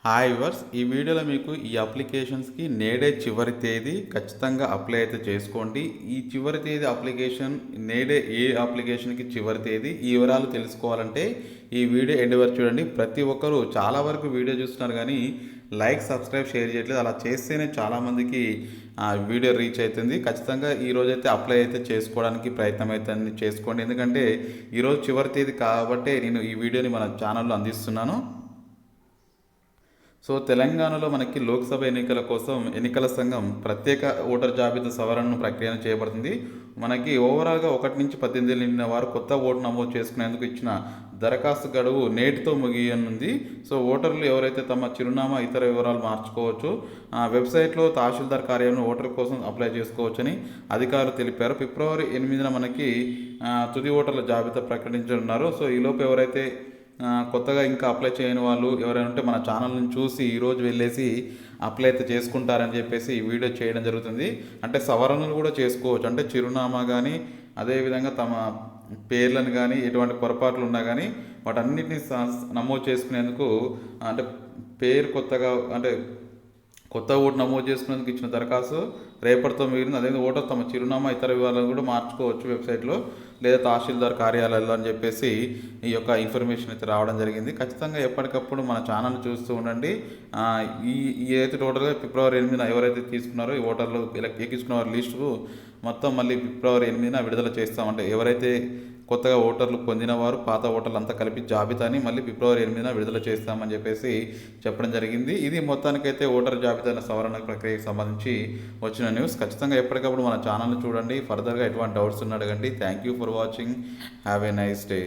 Hi verse ఈ వీడియోలో మీకు ఈ అప్లికేషన్స్కి నేడే చివరి తేదీ ఖచ్చితంగా అప్లై అయితే చేసుకోండి. ఈ చివరి తేదీ అప్లికేషన్ నేడే ఏ అప్లికేషన్కి చివరి తేదీ ఈ వివరాలు తెలుసుకోవాలంటే ఈ వీడియో ఎండ్ వరకు చూడండి. ప్రతి ఒక్కరూ చాలా వరకు వీడియో చూస్తున్నారు కానీ లైక్ సబ్స్క్రైబ్ షేర్ చేయట్లేదు. అలా చేస్తేనే చాలామందికి వీడియో రీచ్ అవుతుంది. ఖచ్చితంగా ఈరోజైతే అప్లై అయితే చేసుకోవడానికి ప్రయత్నం అయితే చేసుకోండి. ఎందుకంటే ఈరోజు చివరి తేదీ కాబట్టి నేను ఈ వీడియోని మన ఛానల్లో అందిస్తున్నాను. సో తెలంగాణలో మనకి లోక్సభ ఎన్నికల కోసం ఎన్నికల సంఘం ప్రత్యేక ఓటర్ జాబితా సవరణ ప్రక్రియ చేయబడుతుంది. మనకి ఓవరాల్గా 1 నుంచి 18 ఏళ్ళు నిండిన వారు కొత్త ఓటు నమోదు చేసుకునేందుకు ఇచ్చిన దరఖాస్తు గడువు నేటితో ముగియనుంది. సో ఓటర్లు ఎవరైతే తమ చిరునామా ఇతర వివరాలు మార్చుకోవచ్చు. వెబ్సైట్లో తహసీల్దార్ కార్యాలయంలో ఓటర్ కోసం అప్లై చేసుకోవచ్చని అధికారులు తెలిపారు. ఫిబ్రవరి 8న మనకి తుది ఓటర్ల జాబితా ప్రకటించనున్నారు. సో ఈలోపు ఎవరైతే కొత్తగా ఇంకా అప్లై చేయని వాళ్ళు ఎవరైనా ఉంటే మన ఛానల్ని చూసి ఈరోజు వెళ్ళేసి అప్లై అయితే చేసుకుంటారని చెప్పేసి ఈ వీడియో చేయడం జరుగుతుంది. అంటే సవరణలు కూడా చేసుకోవచ్చు. అంటే చిరునామా కానీ అదేవిధంగా తమ పేర్లను కానీ ఎటువంటి పొరపాట్లు ఉన్నా కానీ వాటన్నిటిని నమోదు చేసుకునేందుకు అంటే పేరు కొత్తగా అంటే కొత్త ఓటు నమోదు చేసుకునేందుకు ఇచ్చిన దరఖాస్తు రేపటితో మిగిలింది. అదే ఓటర్ తమ చిరునామా ఇతర వివరాలను కూడా మార్చుకోవచ్చు వెబ్సైట్లో లేదా తహసీల్దార్ కార్యాలయాల్లో అని చెప్పేసి ఈ యొక్క ఇన్ఫర్మేషన్ అయితే రావడం జరిగింది. ఖచ్చితంగా ఎప్పటికప్పుడు మన ఛానల్ చూస్తూ ఉండండి. ఏదైతే టోటల్గా ఫిబ్రవరి 8న ఎవరైతే తీసుకున్నారో ఈ ఓటర్లు ఎక్కించుకున్న వారి లిస్టు మొత్తం మళ్ళీ ఫిబ్రవరి 8న విడుదల చేస్తామంటే ఎవరైతే కొత్తగా ఓటర్లు పొందినవారు పాత ఓటర్లు అంతా కలిపి జాబితాని మళ్ళీ ఫిబ్రవరి 8న విడుదల చేస్తామని చెప్పేసి చెప్పడం జరిగింది. ఇది మొత్తానికైతే ఓటర్ జాబితా సవరణ ప్రక్రియకు సంబంధించి వచ్చిన న్యూస్. ఖచ్చితంగా ఎప్పటికప్పుడు మన ఛానల్ని చూడండి. ఫర్దర్గా ఎటువంటి డౌట్స్ ఉన్న అడగండి. Thank you for watching. Have a nice day.